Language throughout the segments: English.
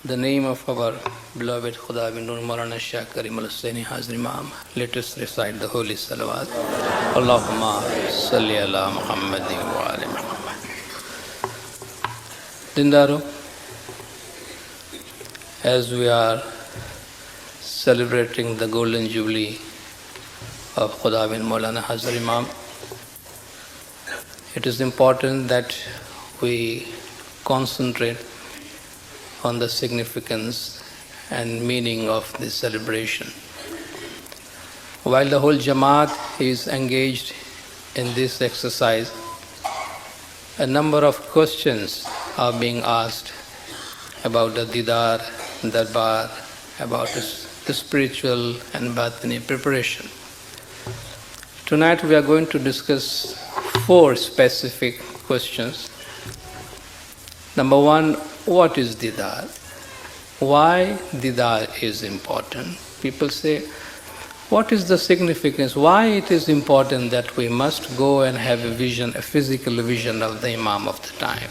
The name of our beloved Khudavi Nur Maulana Shah Karim al-Husaini Hazir Imam. Let us recite the holy salawat. Allahumma salli ala Muhammadin wa ali Muhammad. Dindaro, as we are celebrating the golden jubilee of Khudavi Nur Maulana Hazir Imam, it is important that we concentrate on the significance and meaning of this celebration. While the whole Jamaat is engaged in this exercise, a number of questions are being asked about the Didar, Darbar, about the spiritual and Batini preparation. Tonight we are going to discuss 4 specific questions. Number 1, what is Didar? Why Didar is important? People say, what is the significance? Why it is important that we must go and have a vision, a physical vision of the Imam of the time?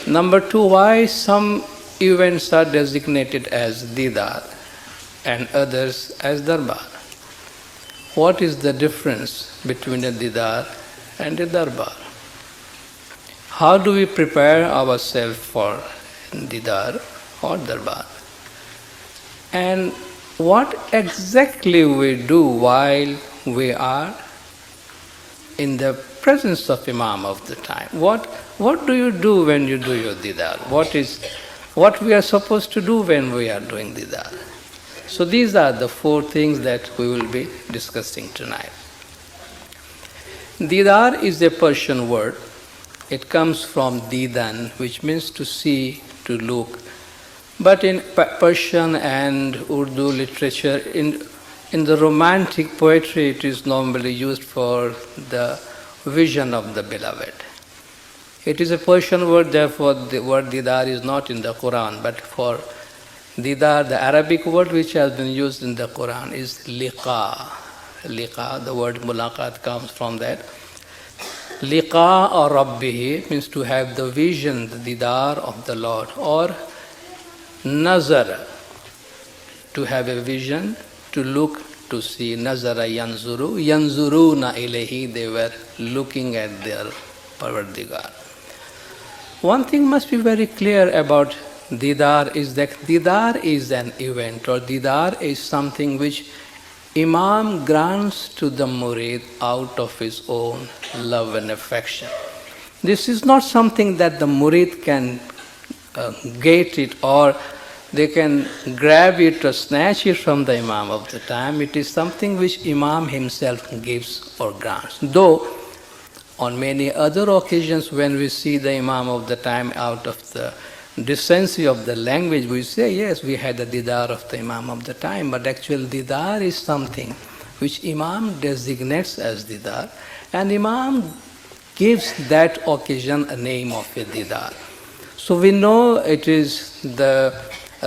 Number 2, why some events are designated as Didar and others as Darbar? What is the difference between a Didar and a Darbar? How do we prepare ourselves for Didar or Darbar? And what exactly we do while we are in the presence of Imam of the time? What do you do when you do your Didar? What we are supposed to do when we are doing Didar? So these are the 4 things that we will be discussing tonight. Didar is a Persian word. It comes from Didan, which means to see, to look. But in Persian and Urdu literature, in the romantic poetry, it is normally used for the vision of the beloved. It is a Persian word, therefore the word Didar is not in the Quran, but for Didar, the Arabic word which has been used in the Quran is liqa. Liqa, the word mulaqat comes from that. Liqa or Rabbihi means to have the vision, the Didar of the Lord, or Nazar, to have a vision, to look, to see. Nazara yanzuru, yanzuruna ilayhi, they were looking at their Parvardigar. One thing must be very clear about Didar is that Didar is an event, or Didar is something which Imam grants to the murid out of his own love and affection. This is not something that the murid can get it, or they can grab it or snatch it from the Imam of the time. It is something which Imam himself gives or grants. Though on many other occasions when we see the Imam of the time out of the decency of the language, we say, yes, we had the Didar of the Imam of the time, but actual Didar is something which Imam designates as Didar, and Imam gives that occasion a name of a Didar. So we know it is the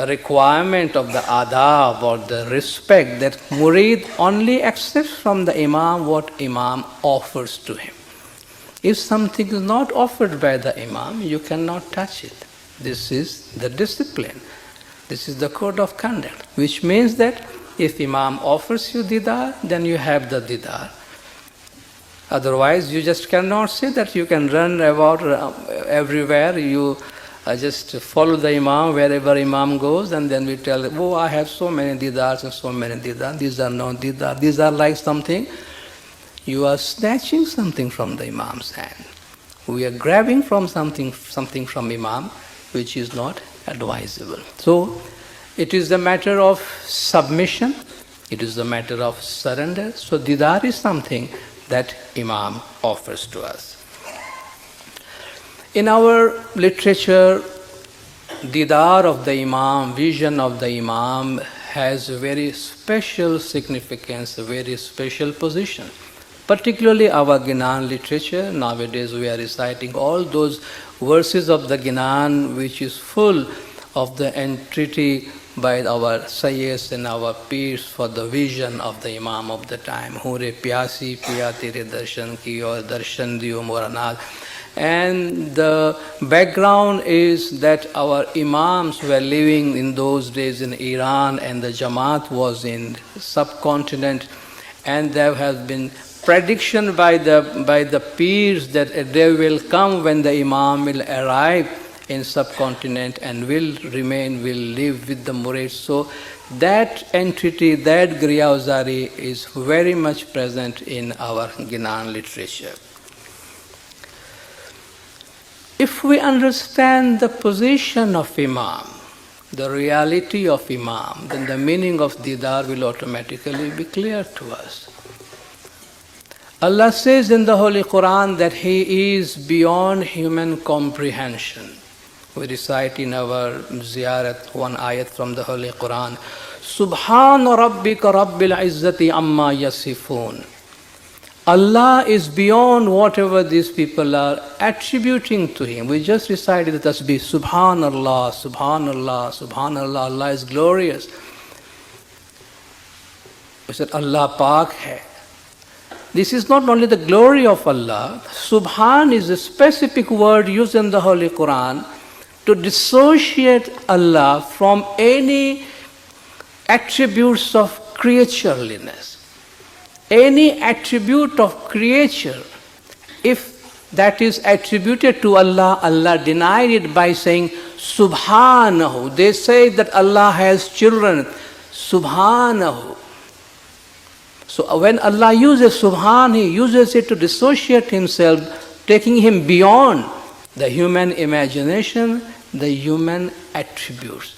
requirement of the adab or the respect that murid only accepts from the Imam what Imam offers to him. If something is not offered by the Imam, you cannot touch it. This is the discipline. This is the code of conduct, which means that if Imam offers you Didar, then you have the Didar. Otherwise, you just cannot say that you can run about everywhere. You just follow the Imam wherever Imam goes, and then we tell, oh, I have so many Didars and so many Didars. These are not Didar. These are like something. You are snatching something from the Imam's hand. We are grabbing from something from Imam, which is not advisable. So, it is a matter of submission, it is a matter of surrender. So, Didar is something that Imam offers to us. In our literature, Didar of the Imam, vision of the Imam, has a very special significance, a very special position. Particularly our Gnan literature, nowadays we are reciting all those verses of the Gnan which is full of the entreaty by our Sayyids and our peers for the vision of the Imam of the time. Hure pyasi piya tere darshan ki aur darshan diyo moranath. And the background is that our Imams were living in those days in Iran and the Jamaat was in subcontinent, and there has been prediction by the peers that a day will come when the Imam will arrive in subcontinent and will live with the Murids. So that entity, that Griya-Uzari is very much present in our Ginan literature. If we understand the position of Imam, the reality of Imam, then the meaning of Didar will automatically be clear to us. Allah says in the Holy Quran that He is beyond human comprehension. We recite in our ziyarat one ayat from the Holy Quran, Subhana Rabbika Rabbil Izzati Amma Yasifun. Allah is beyond whatever these people are attributing to Him. We just recited the tasbih, Subhanallah, Subhanallah, Subhanallah, Allah is glorious. We said, Allah Pak hai. This is not only the glory of Allah, Subhan is a specific word used in the Holy Quran to dissociate Allah from any attributes of creatureliness. Any attribute of creature, if that is attributed to Allah, Allah denied it by saying Subhanahu. They say that Allah has children, Subhanahu. So when Allah uses Subhan, He uses it to dissociate Himself, taking Him beyond the human imagination, the human attributes.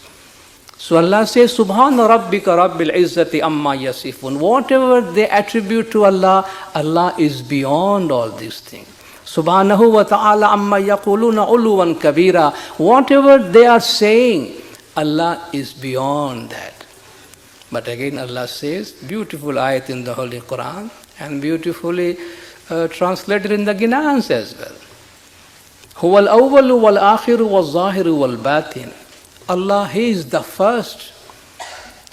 So Allah says, Subhana Rabbika Rabbil Izzati Amma Yasifun. Whatever they attribute to Allah, Allah is beyond all these things. Subhanahu wa ta'ala amma yaquluna uluwan kabira. Whatever they are saying, Allah is beyond that. But again Allah says, beautiful ayat in the Holy Quran and beautifully translated in the Ginans as well. Huwal awwalu wal akhiru wal zahiru wal batin. Allah, He is the first.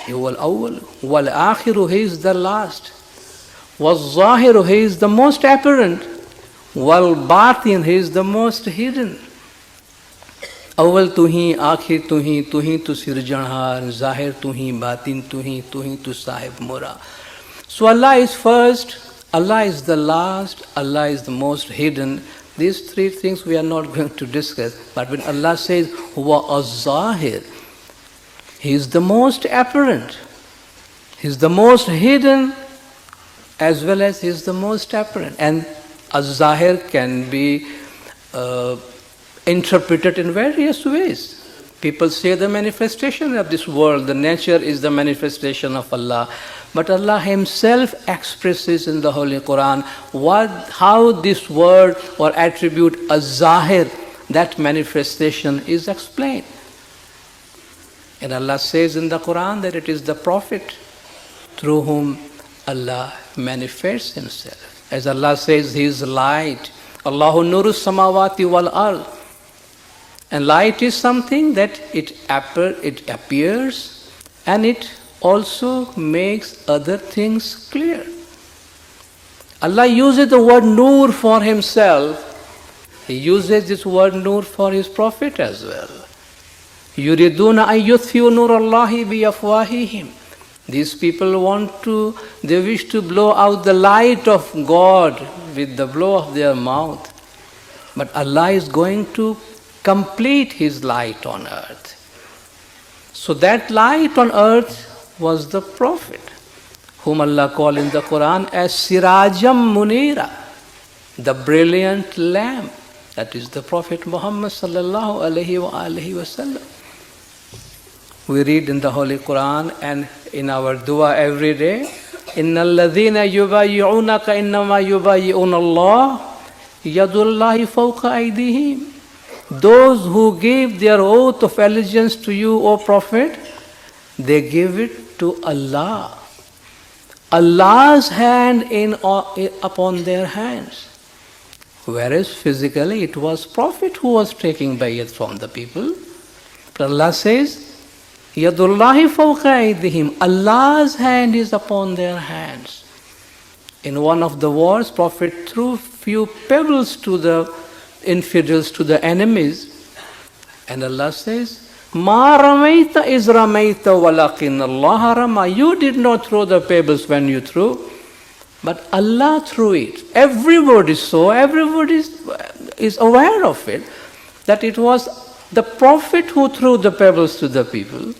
He wal awwal wal akhiru, He is the last. Wal zahiru, He is the most apparent. Wal batin, He is the most hidden. Awwal tu hi, akhir tu hi tu sirjanhar, zahir tu hi, batin tu hi tu sahib mura. So Allah is first, Allah is the last, Allah is the most hidden. These three things we are not going to discuss. But when Allah says, Huwa az-zahir, He is the most apparent. He is the most hidden as well as He is the most apparent. And az-zahir can be interpreted in various ways. People say the manifestation of this world, the nature is the manifestation of Allah. But Allah Himself expresses in the Holy Quran how this word or attribute az-zahir, that manifestation is explained. And Allah says in the Quran that it is the Prophet through whom Allah manifests Himself. As Allah says, He is light. Allahu nuru samawati wal ard. And light is something that it appears and it also makes other things clear. Allah uses the word nur for Himself. He uses this word nur for His Prophet as well. Yuriduna an yutfiu nur Allahi bi afwahihim. These people they wish to blow out the light of God with the blow of their mouth. But Allah is going to complete His light on earth. So that light on earth was the Prophet, whom Allah called in the Quran as Sirajam Munira, the brilliant lamp. That is the Prophet Muhammad sallallahu alaihi wasallam. We read in the Holy Quran and in our dua every day, Innal ladhina yubayyi'unaka innama yubayyi'una Allah yadullahi fawqa aydihim. Those who give their oath of allegiance to you, O Prophet, they give it to Allah. Allah's hand upon their hands. Whereas physically it was Prophet who was taking bayat from the people. Allah says, Yadullahi fawqa aydihim. Allah's hand is upon their hands. In one of the wars, Prophet threw few pebbles to the infidels, to the enemies. And Allah says, Ma ramaita is ramaita walakin Allah rama. You did not throw the pebbles when you threw, but Allah threw it. Everybody saw, everybody is aware of it, that it was the Prophet who threw the pebbles to the people.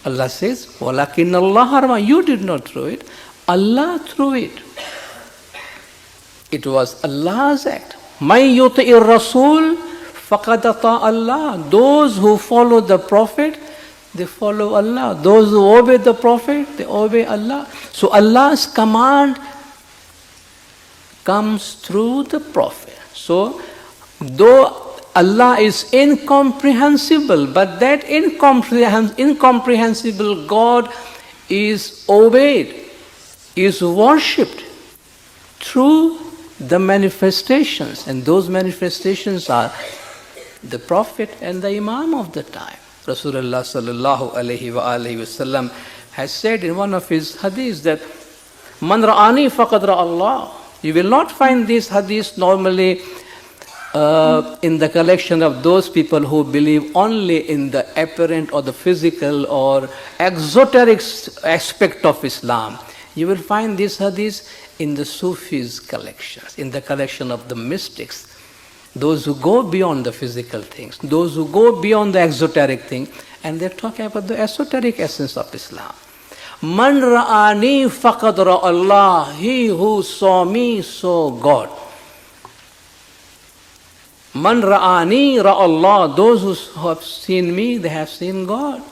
Allah says, walakin Allah rama. You did not throw it, Allah threw it. It was Allah's act. May yuti'ir Rasul faqad ata Allah. Those who follow the Prophet, they follow Allah. Those who obey the Prophet, they obey Allah. So Allah's command comes through the Prophet. So, though Allah is incomprehensible, but that incomprehensible God is obeyed, is worshipped through the manifestations, and those manifestations are the Prophet and the Imam of the time. Rasulullah sallallahu alayhi wa sallam has said in one of his hadiths that Man ra'ani faqad ra'a Allah. You will not find these hadiths normally in the collection of those people who believe only in the apparent or the physical or exoteric aspect of Islam. You will find these hadiths in the Sufis' collections, in the collection of the mystics, those who go beyond the physical things, those who go beyond the exoteric thing, and they're talking about the esoteric essence of Islam. Man ra'ani faqad ra'a Allah. He who saw me saw God. Man ra'ani ra'a Allah. Those who have seen me, they have seen God.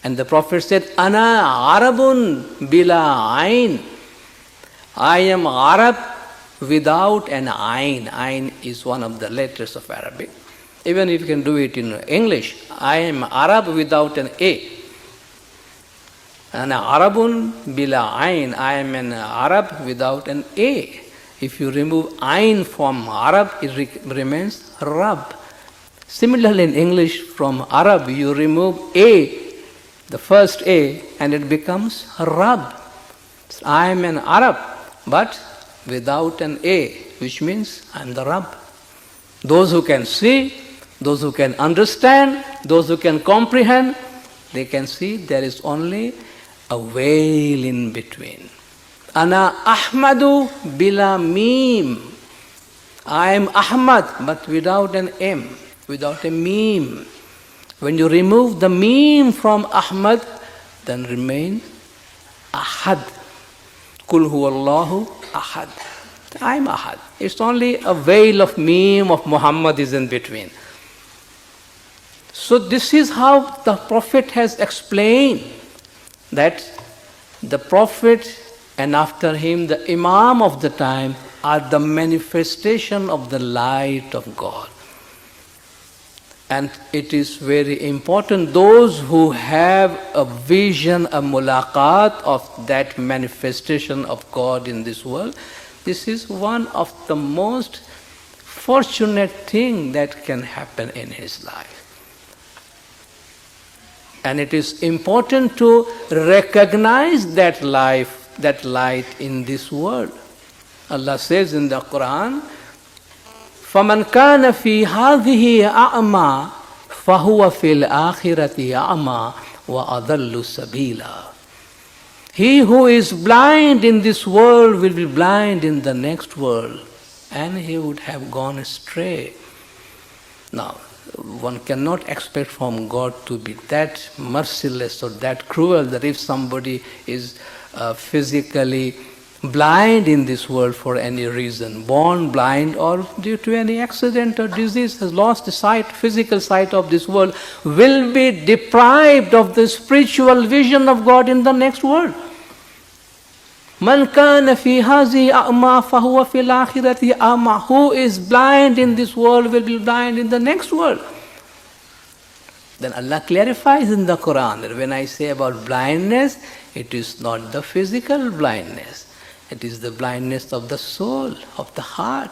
And the Prophet said, Ana Arabun bila ayn. I am Arab without an ayn. Ayn is one of the letters of Arabic. Even if you can do it in English, I am Arab without an A. Ana Arabun bila ayn. I am an Arab without an A. If you remove ayn from Arab, it remains Rab. Similarly in English, from Arab you remove A, the first A, and it becomes Rab. So I am an Arab, but without an A, which means I am the Rab. Those who can see, those who can understand, those who can comprehend, they can see there is only a veil in between. Ana Ahmadu bila mim. I am Ahmad, but without an M, without a mim. When you remove the mim from Ahmad, then remain Ahad. Kul huwallahu Ahad. I am Ahad. It's only a veil of mim of Muhammad is in between. So this is how the Prophet has explained that the Prophet and after him the Imam of the time are the manifestation of the light of God. And it is very important, those who have a vision, a mulaqat of that manifestation of God in this world, this is one of the most fortunate thing that can happen in his life. And it is important to recognize that life, that light in this world. Allah says in the Quran, فَمَنْ كَانَ فِي هَذِهِ أَعْمَى فَهُوَ فِي الْآخِرَةِ أَعْمَى وَأَضَلُّ سَبِيلًا. He who is blind in this world will be blind in the next world, and he would have gone astray. Now, one cannot expect from God to be that merciless or that cruel that if somebody is physically blind in this world for any reason, born blind or due to any accident or disease, has lost the sight, physical sight of this world, will be deprived of the spiritual vision of God in the next world. Man kana fi hazi a'ma fahuwa fil akhirati a'ma. Who is blind in this world will be blind in the next world. Then Allah clarifies in the Quran that when I say about blindness, it is not the physical blindness. It is the blindness of the soul, of the heart.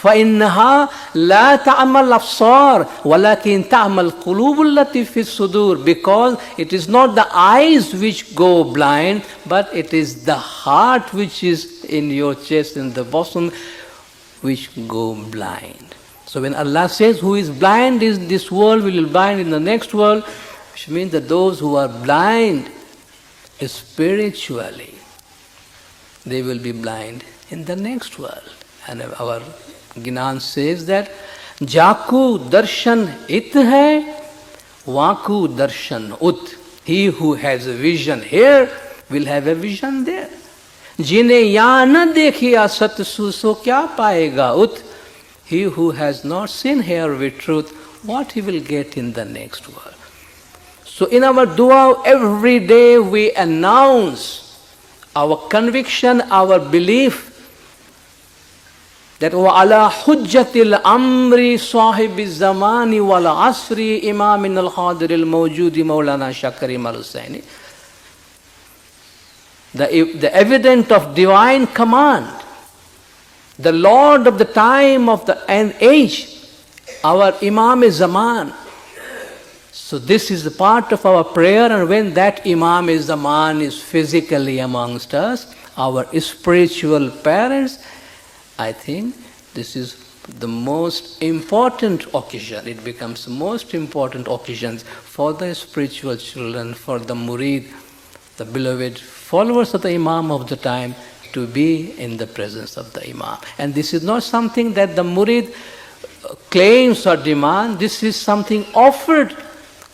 فإنها لا تعمى الأبصار ولكن تعمى القلوب التي في الصدور, because it is not the eyes which go blind, but it is the heart which is in your chest, in the bosom, which go blind. So when Allah says who is blind in this world will be blind in the next world, which means that those who are blind spiritually, they will be blind in the next world. And our Gnan says that Jaku darshan it hai, Vaku darshan ut. He who has a vision here will have a vision there. Jine ya na dekhiya satsu so kya paega ut. He who has not seen here with truth, what he will get in the next world. So in our dua, every day we announce our conviction, our belief that وَعَلَى حُجَّةِ الْأَمْرِ صَاحِبِ الزَّمَانِ وَالْعَصْرِ إِمَامٍ الْحَاضِرِ الْمَوْجُودِ مَوْلَانَا شَكَرِيمَ الْحُسَيْنِ. The evidence of divine command, the Lord of the time of the age, our Imam-e-Zaman. So this is a part of our prayer, and when that Imam-e-Zaman is physically amongst us, our spiritual parents, I think this is the most important occasion. It becomes the most important occasion for the spiritual children, for the murid, the beloved followers of the Imam of the time, to be in the presence of the Imam. And this is not something that the murid claims or demands. This is something offered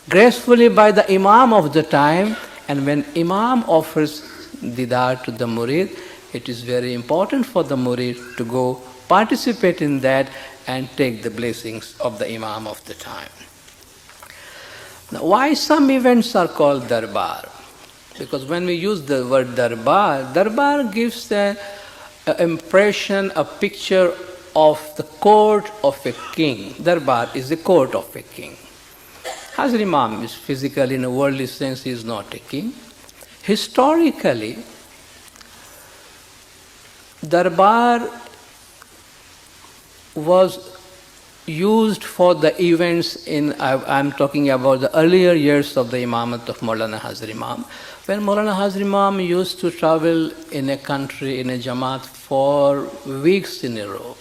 gracefully by the Imam of the time. And when Imam offers didar to the murid, it is very important for the murid to go participate in that and take the blessings of the Imam of the time. Now, why some events are called darbar? Because when we use the word darbar, darbar gives an impression, a picture of the court of a king. Darbar is the court of a king. Hazrat Imam is physically, in a worldly sense, he is not a king. Historically, darbar was used for the events I'm talking about the earlier years of the Imamat of Maulana Hazrat Imam. When Maulana Hazrat Imam used to travel in a country, in a Jamaat, for weeks in a row.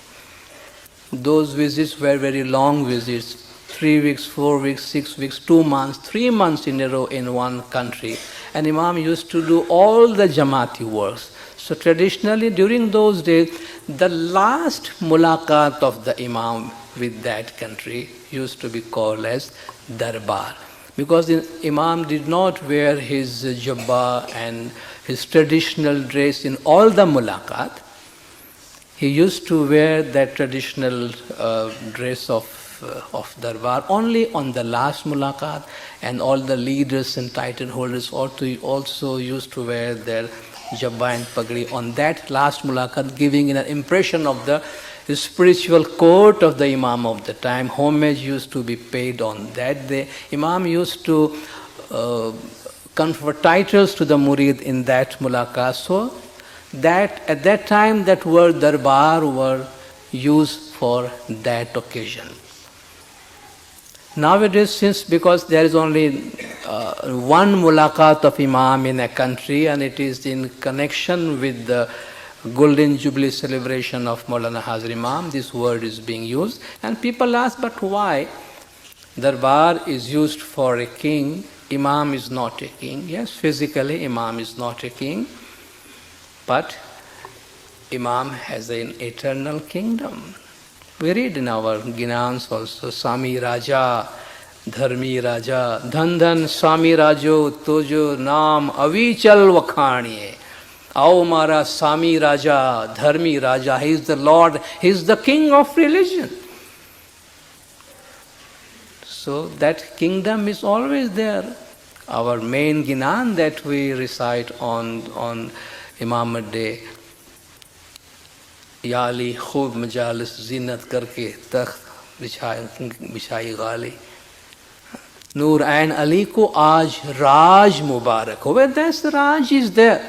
Those visits were very long visits, 3 weeks, 4 weeks, 6 weeks, 2 months, 3 months in a row in one country. And Imam used to do all the Jamaati works. So traditionally, during those days, the last mulaqat of the Imam with that country used to be called as darbar. Because the Imam did not wear his jabba and his traditional dress in all the mulaqat. He used to wear that traditional dress of darbar only on the last mulaqat, and all the leaders and title holders also used to wear their jabba and pagdi on that last mulaqat, giving an impression of the spiritual court of the Imam of the time. Homage used to be paid on that day. Imam used to confer titles to the murid in that mulaqat. So that at that time that word darbar were used for that occasion. Nowadays, because there is only one mulaqat of Imam in a country, and it is in connection with the Golden Jubilee celebration of Maulana Hazrat Imam, this word is being used. And people ask, but why? Darbar is used for a king, Imam is not a king. Yes, physically Imam is not a king, but Imam has an eternal kingdom. We read in our Ginans also, Sami Raja, Dharmi Raja, Dhan Dhan Sami Rajo, Tojo Naam Avichal Vakhaniye. Ao Mara Sami Raja, Dharmi Raja, he is the Lord, he is the king of religion. So that kingdom is always there. Our main Ginan that we recite on Imamat Day, याली खूब मजालिस जीनत करके तख्त बिछाई गाली नूर ऐन अली को आज राज मुबारक हो. That's the Raj is there.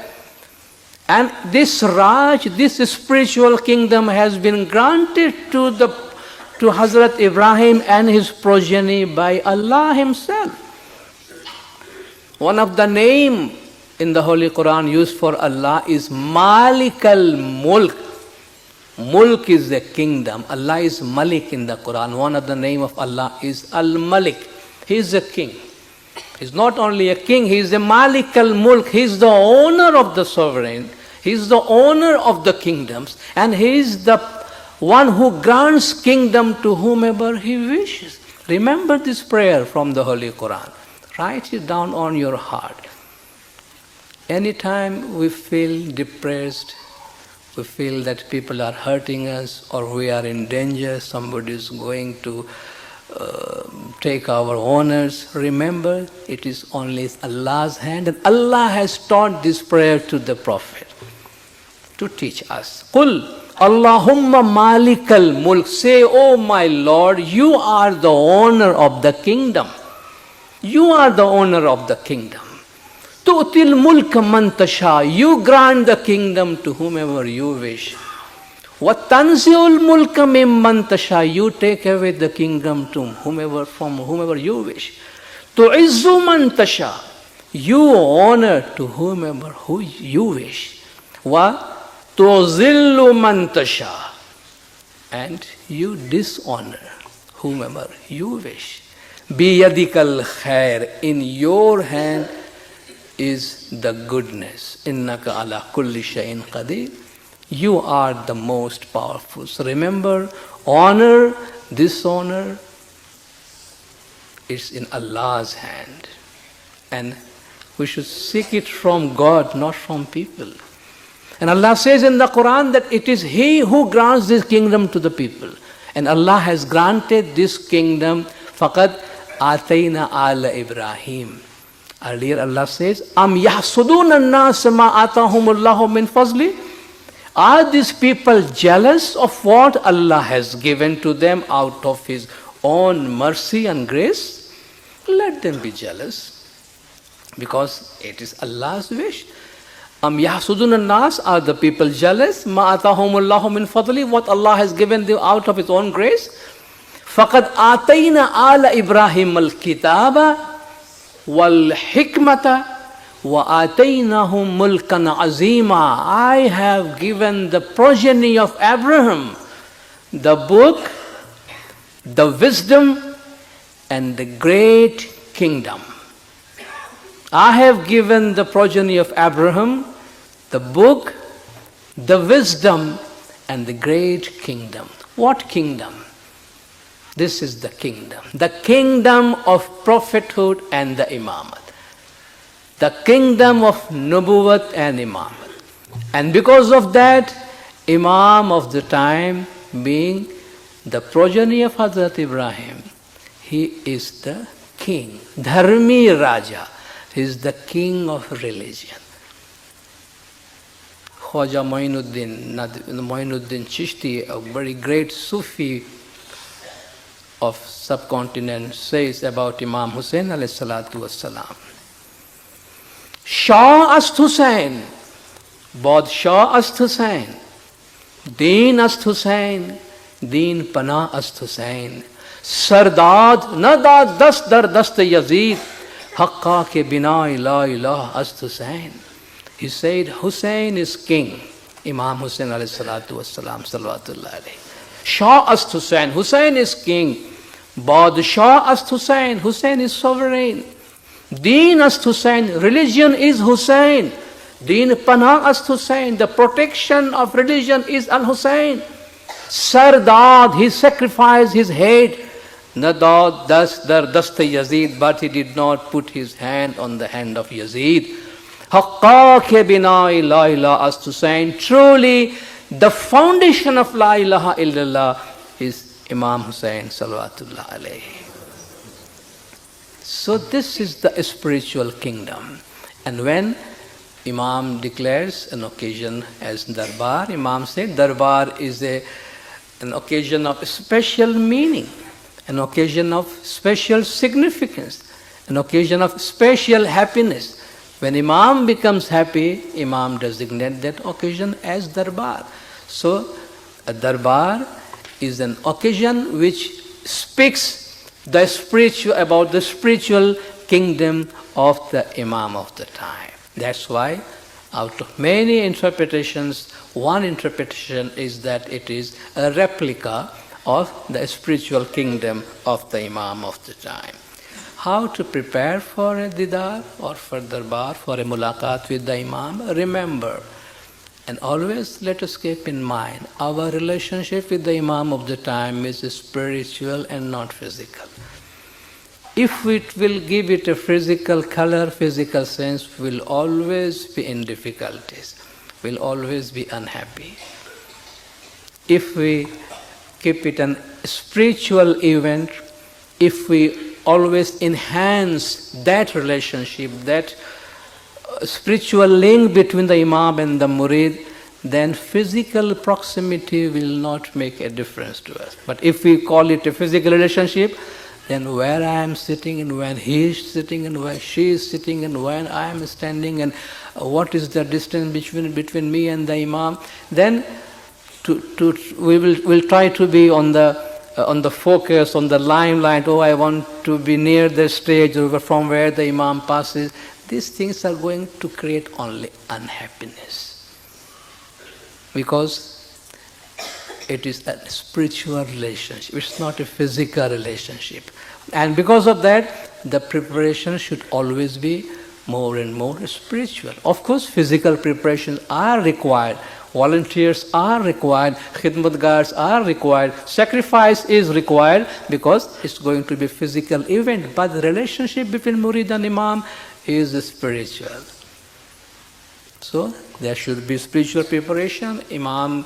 And this Raj, this spiritual kingdom has been granted to Hazrat Ibrahim and his progeny by Allah Himself. One of the name in the Holy Quran used for Allah is Malik al-Mulk. Mulk is a kingdom. Allah is Malik in the Quran. One of the name of Allah is Al-Malik. He is a king. He is not only a king, he is a Malik al-Mulk. He is the owner of the sovereign. He is the owner of the kingdoms. And he is the one who grants kingdom to whomever he wishes. Remember this prayer from the Holy Quran. Write it down on your heart. Anytime we feel depressed, we feel that people are hurting us or we are in danger, somebody is going to take our honors, remember it is only Allah's hand, and Allah has taught this prayer to the Prophet to teach us. Qul Allahumma malikal mulk. Say, oh my Lord, you are the owner of the kingdom. You are the owner of the kingdom. Tu'til mulka man tasha. You grant the kingdom to whomever you wish. Wa tanzi'ul mulka mimman tasha. You take away the kingdom to from whomever you wish. Tu'izzu man tasha. You honor to whomever you wish. Wa tuzillu man tasha. And you dishonor whomever you wish. Biyadikal khair. In your hand is the goodness. Innaka ala kulli shay'in qadir. You are the most powerful. So remember, honor, dishonor is in Allah's hand. And we should seek it from God, not from people. And Allah says in the Quran that it is He who grants this kingdom to the people. And Allah has granted this kingdom, faqad atayna ala Ibrahim. Earlier Allah says, Am yahsuduna an-nas ma atahumullahu min fazli? Are these people jealous of what Allah has given to them out of His own mercy and grace? Let them be jealous, because it is Allah's wish. Am yahsuduna an-nas? Are the people jealous? Ma atahumullahu min fadli? What Allah has given them out of His own grace? Faqad atayna ala Ibrahim al-kitaba wal hikmata wa ataynahum mulkan azima. I have given the progeny of Abraham the book, the wisdom, and the great kingdom. I have given the progeny of Abraham the book, the wisdom, and the great kingdom. What kingdom? This is the kingdom of prophethood and the imamat, the kingdom of nubuwwat and imamat. And because of that, Imam of the time, being the progeny of Hazrat Ibrahim, he is the king, Dharmi Raja. He is the king of religion. Khwaja Moinuddin Chishti, a very great Sufi of subcontinent, says about Imam Hussain alayhi salatu wassalam. Shah ast Hussain, Badshah ast Hussain, Deen ast Hussain, Deen Pana ast Hussain, Sardad Nadad das dar dast Yazid, Haqqa ke bina la ilah ast Hussain. He said, Hussain is king. Imam Hussain alayhi salatu wassalam, salawatullah alayhi. Shah ast Hussain, Hussain is king. Badshah ast Hussain, Hussain is sovereign. Deen ast Hussain, religion is Hussain. Deen Pana ast Hussain, the protection of religion is Al-Hussain. Sardad, he sacrificed his head. Nadad das dar dast Yazid, but he did not put his hand on the hand of Yazid. Haqqa ke bina la ilaha ast Hussain. Truly, the foundation of la ilaha illallah is Imam Hussain salawatullah alayhi. So this is the spiritual kingdom. And when Imam declares an occasion as Darbar, Imam said Darbar is an occasion of special meaning, an occasion of special significance, an occasion of special happiness. When Imam becomes happy, Imam designates that occasion as Darbar. So, a Darbar is an occasion which speaks about the spiritual kingdom of the Imam of the time. That's why, out of many interpretations, one interpretation is that it is a replica of the spiritual kingdom of the Imam of the time. How to prepare for a didar or for darbar, for a mulaqat with the Imam? Remember, and always let us keep in mind, our relationship with the Imam of the time is spiritual and not physical. If we will give it a physical color, physical sense, we will always be in difficulties, we will always be unhappy. If we keep it a spiritual event, if we always enhance that relationship, that spiritual link between the Imam and the Murid, then physical proximity will not make a difference to us. But if we call it a physical relationship, then where I am sitting and when he is sitting and where she is sitting and when I am standing and what is the distance between me and the Imam, then we'll try to be on the focus, on the limelight. Oh, I want to be near the stage from where the Imam passes. These things are going to create only unhappiness, because it is a spiritual relationship. It's not a physical relationship. And because of that, the preparation should always be more and more spiritual. Of course, physical preparations are required. Volunteers are required, khidmatgars are required, sacrifice is required because it's going to be a physical event. But the relationship between Murid and Imam is spiritual. So there should be spiritual preparation. Imam,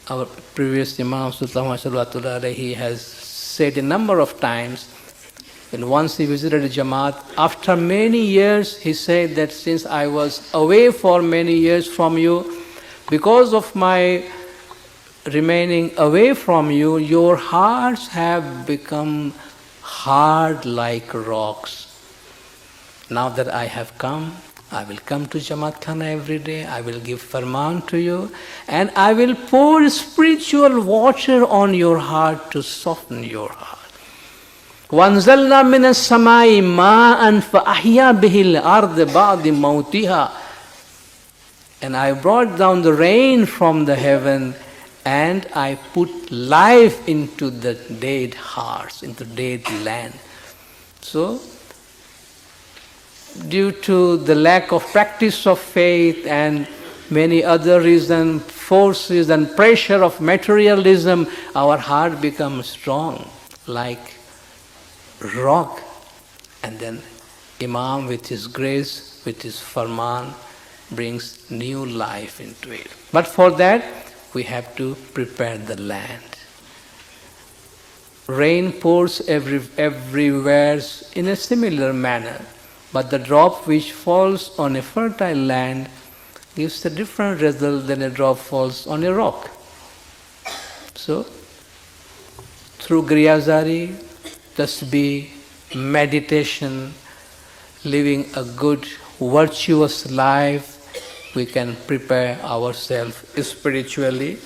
our previous Imam Sultan Mashallah, he has said a number of times, and once he visited a Jamaat, after many years he said that since I was away for many years from you, because of my remaining away from you, your hearts have become hard like rocks. Now that I have come, I will come to Jamaat Khana every day, I will give farman to you, and I will pour spiritual water on your heart to soften your heart. وَأَنزَلْنَا مِنَ السَّمَاءِ مَاءً فَأَحْيَا بِهِ الْأَرْضَ بَعْدِ مَوْتِهَا. And I brought down the rain from the heaven and I put life into the dead hearts, into dead land. So, due to the lack of practice of faith and many other reasons, forces and pressure of materialism, our heart becomes strong like rock. And then Imam with his grace, with his farman, brings new life into it. But for that, we have to prepare the land. Rain pours everywhere in a similar manner, but the drop which falls on a fertile land gives a different result than a drop falls on a rock. So, through Griyazari, tasbih, meditation, living a good, virtuous life, we can prepare ourselves spiritually.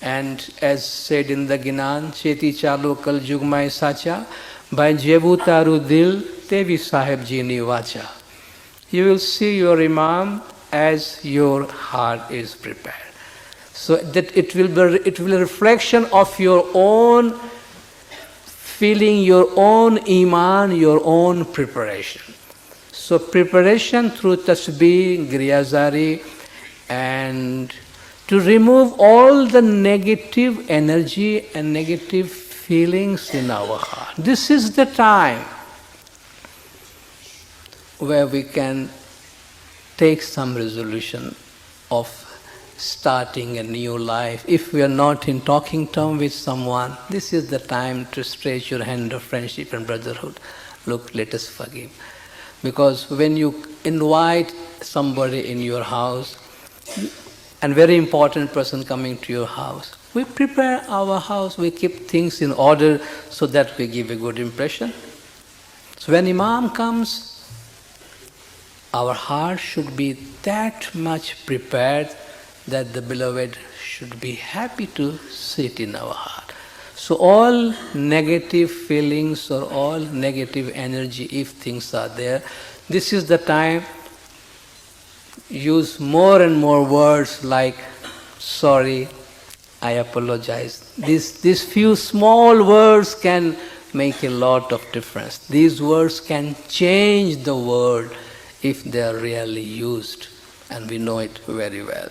And as said in the Ginan, Cheti Chalo Kal Jugmai Sacha, by Jebu Taru Dil, Tevi Sahib Jini Vacha. You will see your Imam as your heart is prepared. So that it will be a reflection of your own feeling, your own Iman, your own preparation. So preparation through tasbih, griyazari, and to remove all the negative energy and negative feelings in our heart. This is the time where we can take some resolution of starting a new life. If we are not in talking term with someone, this is the time to stretch your hand of friendship and brotherhood. Look, let us forgive. Because when you invite somebody in your house, and very important person coming to your house, we prepare our house, we keep things in order so that we give a good impression. So when Imam comes, our heart should be that much prepared that the beloved should be happy to sit in our heart. So all negative feelings or all negative energy, if things are there, this is the time use more and more words like sorry, I apologize. These few small words can make a lot of difference. These words can change the world if they are really used, and we know it very well.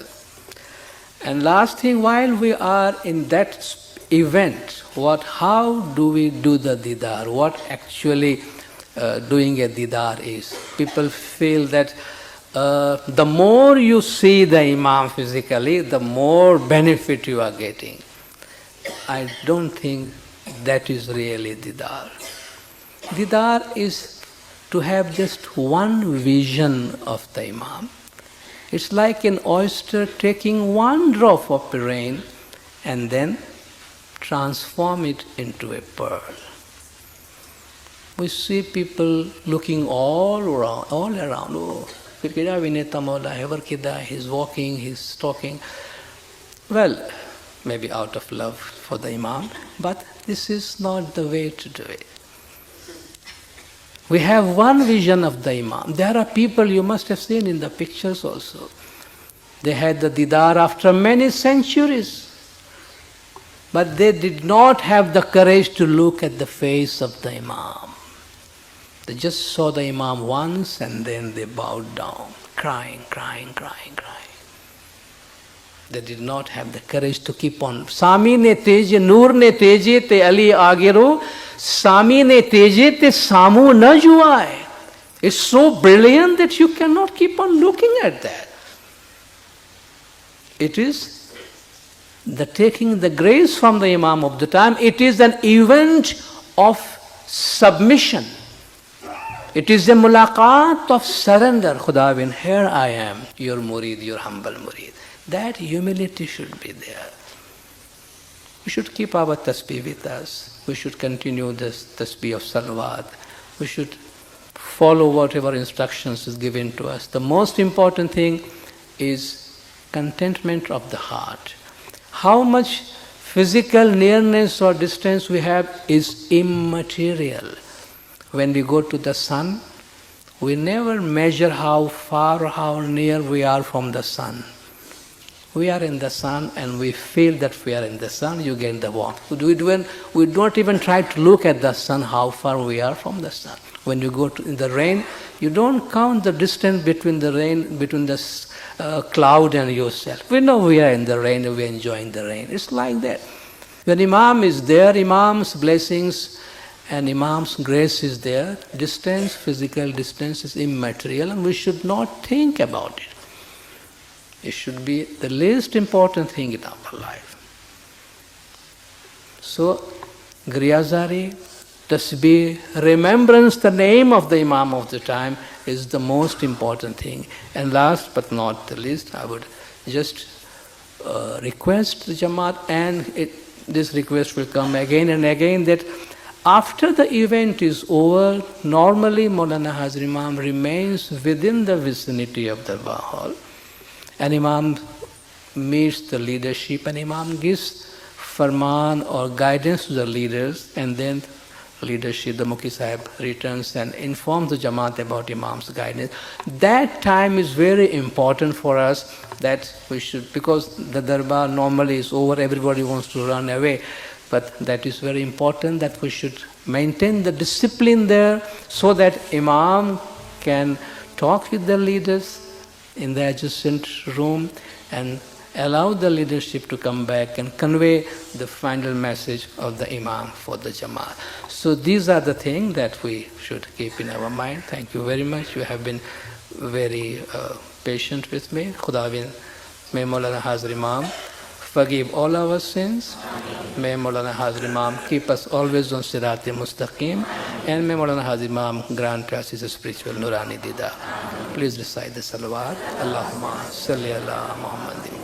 And last thing, while we are in that event, how do we do the didar? What actually doing a didar is? People feel that the more you see the Imam physically, the more benefit you are getting. I don't think that is really didar. Didar is to have just one vision of the Imam. It's like an oyster taking one drop of rain and then transform it into a pearl. We see people looking all around. Oh, he's walking, he's talking. Well, maybe out of love for the Imam, but this is not the way to do it. We have one vision of the Imam. There are people you must have seen in the pictures also. They had the didar after many centuries, but they did not have the courage to look at the face of the Imam. They just saw the Imam once and then they bowed down, crying. They did not have the courage to keep on. Sami ne teje, Noor ne teje te Ali agero, Sami ne teje te Samu na juaye. It's so brilliant that you cannot keep on looking at that. It is the taking the grace from the Imam of the time. It is an event of submission. It is a mulaqat of surrender. Khudawin, here I am, your murid, your humble murid. That humility should be there. We should keep our tasbih with us. We should continue this tasbih of salawat. We should follow whatever instructions is given to us. The most important thing is contentment of the heart. How much physical nearness or distance we have is immaterial. When we go to the sun, we never measure how far or how near we are from the sun. We are in the sun and we feel that we are in the sun, you get the warmth. We don't even try to look at the sun, how far we are from the sun. When you go in the rain, you don't count the distance between the rain, between the cloud and yourself. We know we are in the rain and we are enjoying the rain. It's like that. When Imam is there, Imam's blessings and Imam's grace is there. Distance, physical distance is immaterial and we should not think about it. It should be the least important thing in our life. So, Griyazari, tasbih, remembrance the name of the Imam of the time is the most important thing. And last but not the least, I would just request the Jamaat, and this request will come again and again, that after the event is over, normally Maulana Hazir Imam remains within the vicinity of the Darbar Hall. And Imam meets the leadership and Imam gives farman or guidance to the leaders, and then leadership, the Mukhi Sahib, returns and informs the Jamaat about Imam's guidance. That time is very important for us, that we should, because the Darbar normally is over, everybody wants to run away, but that is very important that we should maintain the discipline there so that Imam can talk with the leaders in the adjacent room and allow the leadership to come back and convey the final message of the Imam for the Jamaat. So these are the things that we should keep in our mind. Thank you very much. You have been very patient with me. Khudawin, may Maulana Hazir Imam forgive all our sins. May Maulana Hazir Imam keep us always on Sirat-e Mustaqim. And may Maulana Hazir Imam grant us his spiritual Nurani Dida. Please recite the salawat. Allahumma salli ala Muhammadin.